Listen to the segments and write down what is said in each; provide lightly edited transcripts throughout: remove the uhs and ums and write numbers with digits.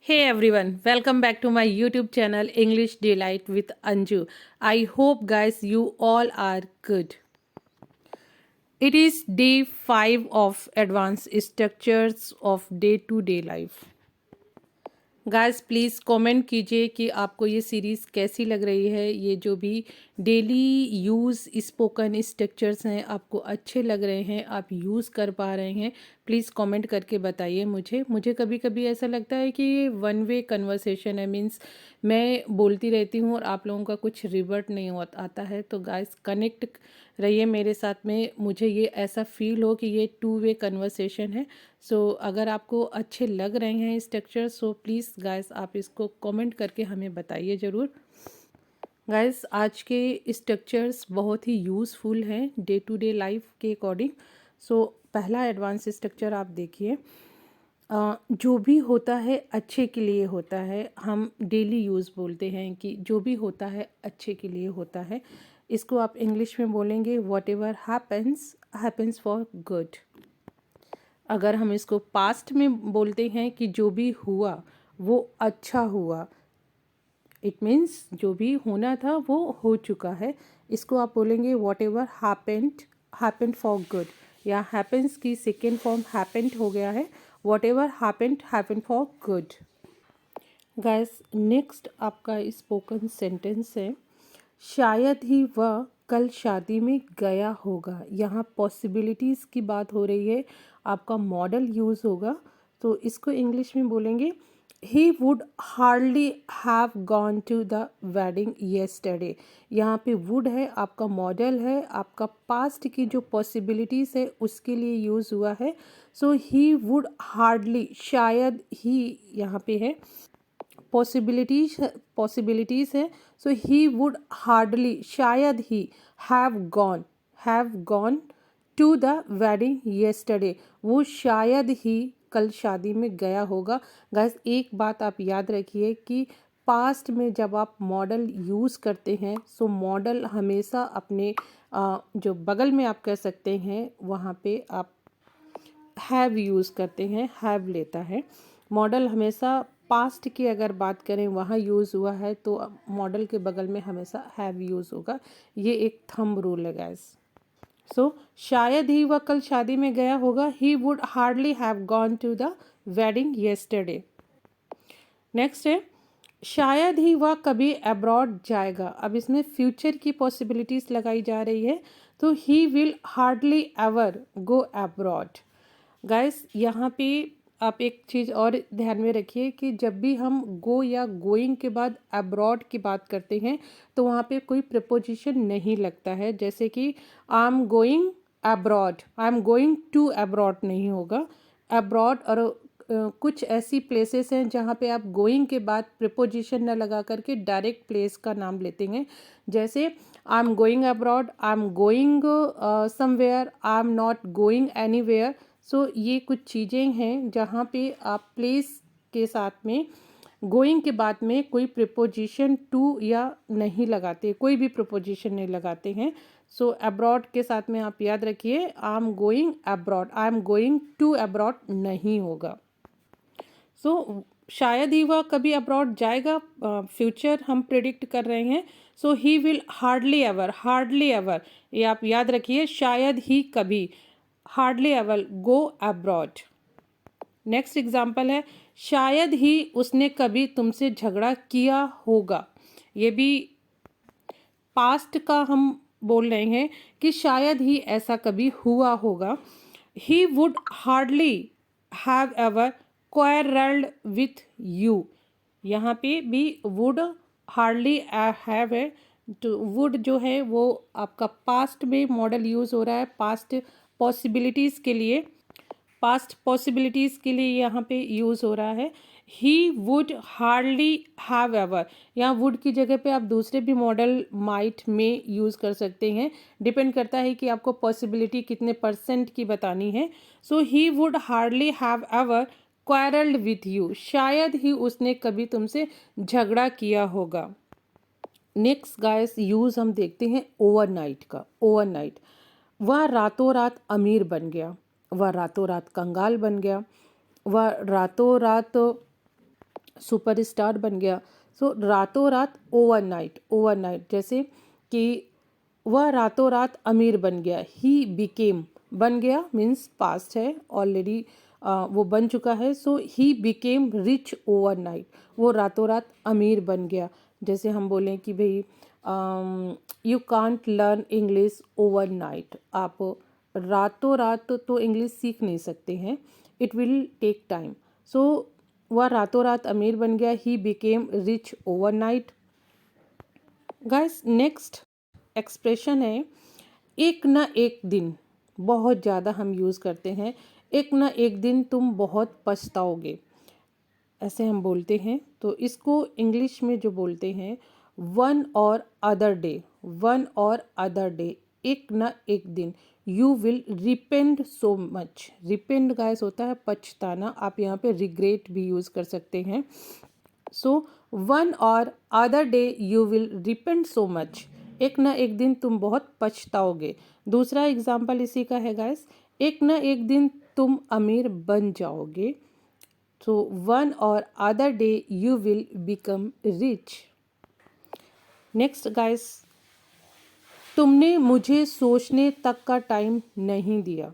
Hey everyone, welcome back to my YouTube channel English Delight with Anju. I hope guys you all are good. It is day 5 of advanced structures of day to day life. Guys please comment कीजिए कि आपको ये series कैसी लग रही है। ये जो भी डेली यूज़ स्पोकन स्ट्रक्चर्स हैं आपको अच्छे लग रहे हैं, आप यूज़ कर पा रहे हैं, प्लीज़ कमेंट करके बताइए मुझे कभी कभी ऐसा लगता है कि ये वन वे कन्वर्सेशन है, मीन्स मैं बोलती रहती हूँ और आप लोगों का कुछ रिवर्ट नहीं आता है। तो गाइस कनेक्ट रहिए मेरे साथ में, मुझे ये ऐसा फील हो कि ये टू वे कन्वर्सेशन है। अगर आपको अच्छे लग रहे हैं स्ट्रक्चर, प्लीज़ गाइस आप इसको कमेंट करके हमें बताइए ज़रूर। गाइस आज के स्ट्रक्चर्स बहुत ही यूज़फुल हैं डे टू डे लाइफ के अकॉर्डिंग। पहला एडवांस स्ट्रक्चर आप देखिए। जो भी होता है अच्छे के लिए होता है। हम डेली यूज़ बोलते हैं कि जो भी होता है अच्छे के लिए होता है। इसको आप इंग्लिश में बोलेंगे what ever happens happens for good. अगर हम इसको पास्ट में बोलते हैं कि जो भी हुआ वो अच्छा हुआ, इट मीन्स जो भी होना था वो हो चुका है। इसको आप बोलेंगे what ever happened for good, या हैपेंस की सेकेंड फॉर्म हैपेंड हो गया है। What ever happened for good. Guys next आपका स्पोकन सेंटेंस है, शायद ही वह कल शादी में गया होगा। यहाँ पॉसिबिलिटीज़ की बात हो रही है, आपका मॉडल यूज़ होगा। तो इसको इंग्लिश में बोलेंगे he would hardly have gone to the wedding yesterday. यहाँ पे वुड है, आपका मॉडल है, आपका पास्ट की जो पॉसिबिलिटीज़ है उसके लिए यूज़ हुआ है। ही वुड हार्डली, शायद ही यहाँ पे है, पॉसिबिलिटीज़ है। ही वुड हार्डली, शायद ही, have gone to the wedding yesterday. वो शायद ही कल शादी में गया होगा। गाइस एक बात आप याद रखिए कि पास्ट में जब आप मॉडल यूज़ करते हैं मॉडल हमेशा अपने जो बगल में आप कह सकते हैं वहाँ पे आप हैव यूज़ करते हैं, हैव लेता है। मॉडल हमेशा पास्ट की अगर बात करें वहाँ यूज़ हुआ है तो मॉडल के बगल में हमेशा हैव यूज़ होगा। ये एक थंब रूल है गाइस। शायद ही वह कल शादी में गया होगा। He would hardly have gone to the wedding yesterday. Next है, शायद ही वह कभी अब्रॉड जाएगा। अब इसमें फ्यूचर की पॉसिबिलिटीज़ लगाई जा रही है। तो he will hardly ever go abroad. Guys यहाँ पे आप एक चीज़ और ध्यान में रखिए कि जब भी हम गो या गोइंग के बाद अब्रॉड की बात करते हैं तो वहाँ पे कोई प्रपोजिशन नहीं लगता है। जैसे कि I am going abroad, I am going to abroad नहीं होगा। अब्रॉड और कुछ ऐसी प्लेसेस हैं जहाँ पे आप गोइंग के बाद प्रपोजिशन न लगा करके डायरेक्ट प्लेस का नाम लेते हैं। जैसे आई am going abroad, I am going somewhere, I am not going anywhere. ये कुछ चीज़ें हैं जहाँ पे आप प्लेस के साथ में गोइंग के बाद में कोई प्रिपोजिशन टू या नहीं लगाते, कोई भी प्रिपोजिशन नहीं लगाते हैं। अब्रॉड के साथ में आप याद रखिए I am going abroad, I am going to abroad नहीं होगा। शायद ही वह कभी अब्रॉड जाएगा, फ्यूचर हम प्रिडिक्ट कर रहे हैं। ही विल हार्डली एवर, ये आप याद रखिए, शायद ही कभी, hardly ever go abroad. Next example है, शायद ही उसने कभी तुमसे झगड़ा किया होगा। ये भी पास्ट का हम बोल रहे हैं कि शायद ही ऐसा कभी हुआ होगा। He would hardly have ever quarrelled with you. यहाँ पे भी वुड हार्डली हैव है। तो वुड जो है वो आपका पास्ट में मॉडल यूज़ हो रहा है, पास्ट पॉसिबिलिटीज़ के लिए यहाँ पे यूज़ हो रहा है। ही वुड हार्डली हैव एवर, यहाँ वुड की जगह पे आप दूसरे भी मॉडल माइट में यूज़ कर सकते हैं। डिपेंड करता है कि आपको पॉसिबिलिटी कितने % की बतानी है। ही would hardly have ever quarrelled with you, शायद ही उसने कभी तुमसे झगड़ा किया होगा। नेक्स्ट गाइस यूज़ हम देखते हैं ओवरनाइट का। ओवरनाइट, वह रातों रात अमीर बन गया, वह रातों रात कंगाल बन गया, वह रातों रात सुपरस्टार बन गया। सो रातों रात, ओवरनाइट, ओवरनाइट जैसे कि वह रातों रात अमीर बन गया। ही बिकेम, बन गया मीन्स पास्ट है ऑलरेडी, वो बन चुका है। सो ही बिकेम रिच ओवरनाइट, वो रातों रात अमीर बन गया। जैसे हम बोलें कि भाई you can't learn English overnight, आप रातों रात तो इंग्लिश सीख नहीं सकते हैं, इट विल टेक टाइम। सो वह रातों रात अमीर बन गया, he became rich overnight. Guys next expression है एक ना एक दिन, बहुत ज़्यादा हम यूज़ करते हैं। एक ना एक दिन तुम बहुत पछताओगे, ऐसे हम बोलते हैं। तो इसको इंग्लिश में जो बोलते हैं वन और अदर डे, वन और अदर डे, एक ना एक दिन। You will रिपेंड so much, रिपेंड guys होता है पछताना, आप यहाँ पे रिग्रेट भी यूज़ कर सकते हैं। सो वन और other day you will रिपेंड so much, एक ना एक दिन तुम बहुत पछताओगे। दूसरा एग्जाम्पल इसी का है गाइस, एक ना एक दिन तुम अमीर बन जाओगे। So one or other day you will become rich. Next guys, तुमने मुझे सोचने तक का टाइम नहीं दिया।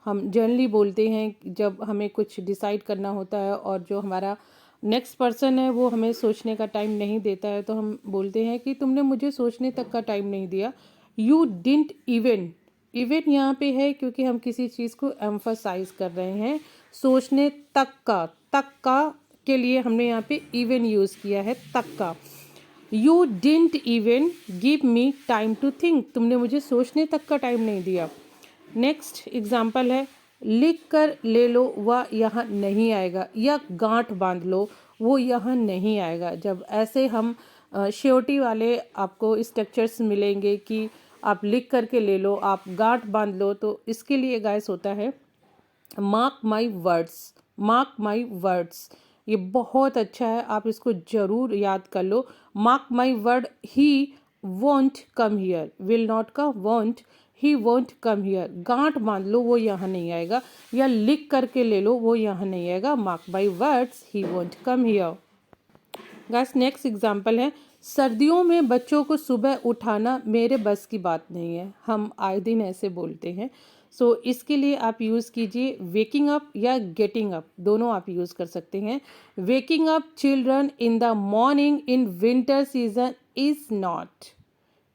हम जनरली बोलते हैं जब हमें कुछ डिसाइड करना होता है और जो हमारा नेक्स्ट पर्सन है वो हमें सोचने का टाइम नहीं देता है, तो हम बोलते हैं कि तुमने मुझे सोचने तक का टाइम नहीं दिया। यू डिडंट इवन, इवन यहाँ पे है क्योंकि हम किसी चीज़ को एम्फसाइज कर रहे हैं। सोचने तक का, तक का के लिए हमने यहाँ पे इवन यूज़ किया है, तक का। You didn't even give me time to think, तुमने मुझे सोचने तक का टाइम नहीं दिया। नेक्स्ट एग्जाम्पल है लिख कर ले लो वह यहाँ नहीं आएगा, या गांठ बांध लो वो यहाँ नहीं आएगा। जब ऐसे हम श्योरिटी वाले आपको स्ट्रक्चर्स मिलेंगे कि आप लिख करके ले लो, आप गांठ बांध लो, तो इसके लिए गाइस होता है mark my words, mark my words. ये बहुत अच्छा है, आप इसको ज़रूर याद कर लो। Mark my word, he won't come here, will not का won't, he won't come here. गांठ बांध लो वो यहाँ नहीं आएगा, या लिख करके ले लो वो यहाँ नहीं आएगा। Mark my words, he won't come here. Guys next example है सर्दियों में बच्चों को सुबह उठाना मेरे बस की बात नहीं है। हम आए दिन ऐसे बोलते हैं। सो इसके लिए आप यूज़ कीजिए वेकिंग अप या गेटिंग अप, दोनों आप यूज़ कर सकते हैं। Waking up children in the morning in winter season is not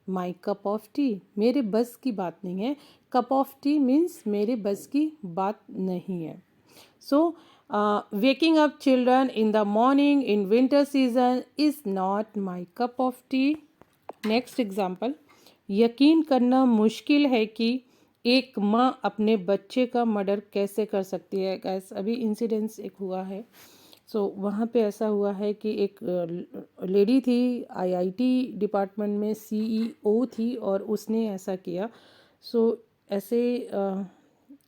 my cup of T, मेरे बस की बात नहीं है। कप ऑफ टी मीन्स मेरे बस की बात नहीं है। सो waking up children in the morning in winter season is not my cup of tea. Next example, यकीन करना मुश्किल है कि एक माँ अपने बच्चे का मर्डर कैसे कर सकती है। गैस अभी इंसिडेंस एक हुआ है। सो वहाँ पे ऐसा हुआ है कि एक लेडी थी, आईआईटी डिपार्टमेंट में सीईओ थी और उसने ऐसा किया। सो ऐसे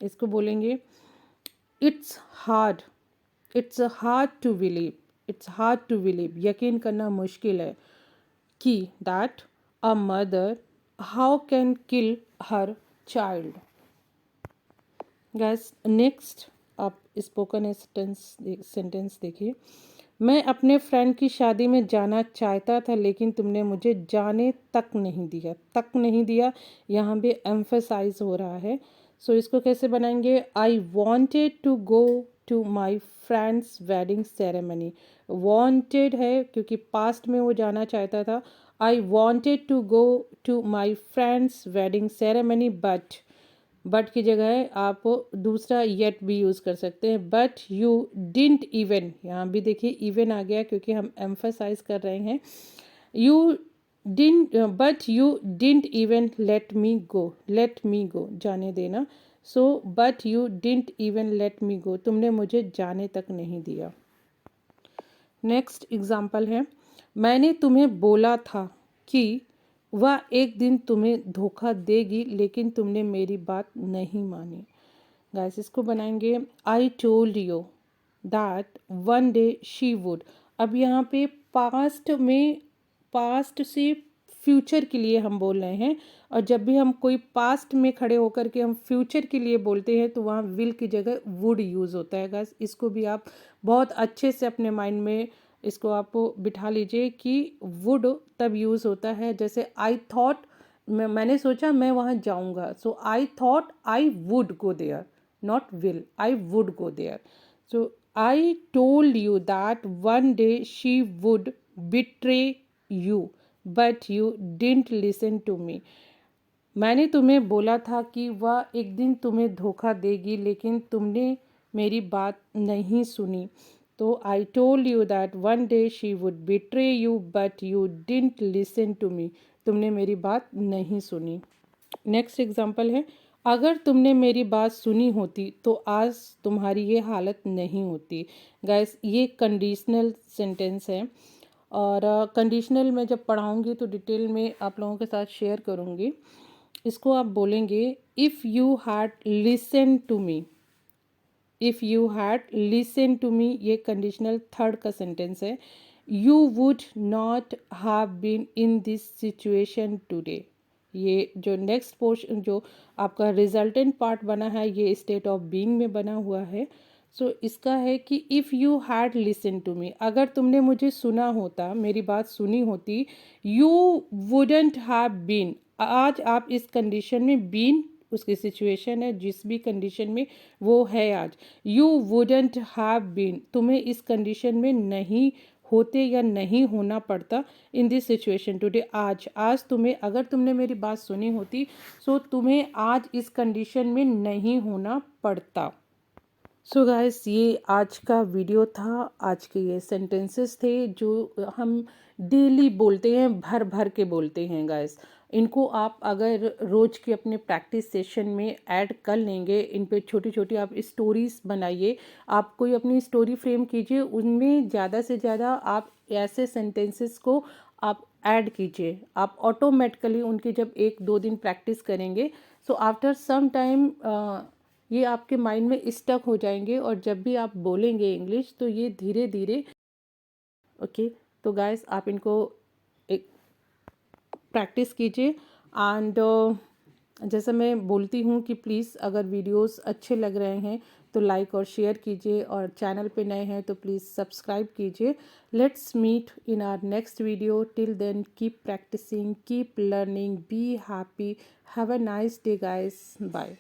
इसको बोलेंगे it's hard, it's hard to believe, it's hard to believe, यकीन करना मुश्किल है कि that a mother how can kill her child. Guess next आप स्पोकन सेंटेंस देखिए, मैं अपने फ्रेंड की शादी में जाना चाहता था लेकिन तुमने मुझे जाने तक नहीं दिया, तक नहीं दिया यहाँ पे एम्फसाइज हो रहा है। सो इसको कैसे बनाएंगे, I wanted to go to my friend's wedding ceremony. Wanted है क्योंकि पास्ट में वो जाना चाहता था। I wanted to go to my friend's wedding ceremony but की जगह आप दूसरा येट भी यूज़ कर सकते हैं। बट यू डिडंट इवन, यहाँ भी देखिए इवन आ गया क्योंकि हम एम्फसाइज कर रहे हैं। You didn't, but you didn't even let me go, let me go जाने देना। So but you didn't even let me go, तुमने मुझे जाने तक नहीं दिया। नेक्स्ट एग्जाम्पल है मैंने तुम्हें बोला था कि वह एक दिन तुम्हें धोखा देगी लेकिन तुमने मेरी बात नहीं मानी। गाइस इसको बनाएंगे आई told you that one day she would. अब यहाँ पे पास्ट में, पास्ट से फ्यूचर के लिए हम बोल रहे हैं, और जब भी हम कोई पास्ट में खड़े होकर के हम फ्यूचर के लिए बोलते हैं तो वहाँ विल की जगह वुड यूज़ होता है। गाइस इसको भी आप बहुत अच्छे से अपने माइंड में इसको आप बिठा लीजिए कि वुड तब यूज़ होता है जैसे आई थॉट, मैंने सोचा मैं वहाँ जाऊँगा, so I thought I would go there, not will, I would go there. So I told you that one day she would betray you but you didn't listen to me. मैंने तुम्हें बोला था कि वह एक दिन तुम्हें धोखा देगी लेकिन तुमने मेरी बात नहीं सुनी. तो I told you that one day she would betray you but you didn't listen to me. तुमने मेरी बात नहीं सुनी. नेक्स्ट एग्जाम्पल है, अगर तुमने मेरी बात सुनी होती तो आज तुम्हारी ये हालत नहीं होती. गाइस ये कंडीशनल सेंटेंस है और कंडीशनल मैं जब पढ़ाऊँगी तो डिटेल में आप लोगों के साथ शेयर करूँगी. इसको आप बोलेंगे if you had listen to me. If you had listen to me ये कंडीशनल थर्ड का सेंटेंस है. You would not have been in this situation today. ये जो नेक्स्ट पोर्शन जो आपका रिजल्टेंट पार्ट बना है ये स्टेट ऑफ बीइंग में बना हुआ है. सो इसका है कि if you had listen to me, अगर तुमने मुझे सुना होता, मेरी बात सुनी होती, यू वुडेंट हैव बीन, आज आप इस कंडीशन में, बीन उसकी सिचुएशन है, जिस भी कंडीशन में वो है आज. यू वुडेंट हैव बीन, तुम्हें इस कंडीशन में नहीं होते या नहीं होना पड़ता इन दिस सिचुएशन टुडे. आज तुम्हें, अगर तुमने मेरी बात सुनी होती सो तुम्हें आज इस कंडीशन में नहीं होना पड़ता. सो गाइस ये आज का वीडियो था. आज के ये सेंटेंसेस थे जो हम डेली बोलते हैं, भर भर के बोलते हैं गाइस. इनको आप अगर रोज़ के अपने प्रैक्टिस सेशन में ऐड कर लेंगे, इन पे छोटी छोटी आप स्टोरीज बनाइए, आप कोई अपनी स्टोरी फ्रेम कीजिए, उनमें ज़्यादा से ज़्यादा आप ऐसे सेंटेंसेस को आप ऐड कीजिए. आप ऑटोमेटिकली उनकी जब 1-2 दिन प्रैक्टिस करेंगे सो आफ्टर सम टाइम ये आपके माइंड में स्टक हो जाएंगे और जब भी आप बोलेंगे इंग्लिश तो ये धीरे धीरे. ओके, तो गाइस आप इनको एक प्रैक्टिस कीजिए. एंड जैसा मैं बोलती हूँ कि प्लीज़ अगर वीडियोस अच्छे लग रहे हैं तो लाइक और शेयर कीजिए और चैनल पे नए हैं तो प्लीज़ सब्सक्राइब कीजिए. Let's meet in our next video. Till then keep practising, keep learning, be happy, have a nice day guys. Bye.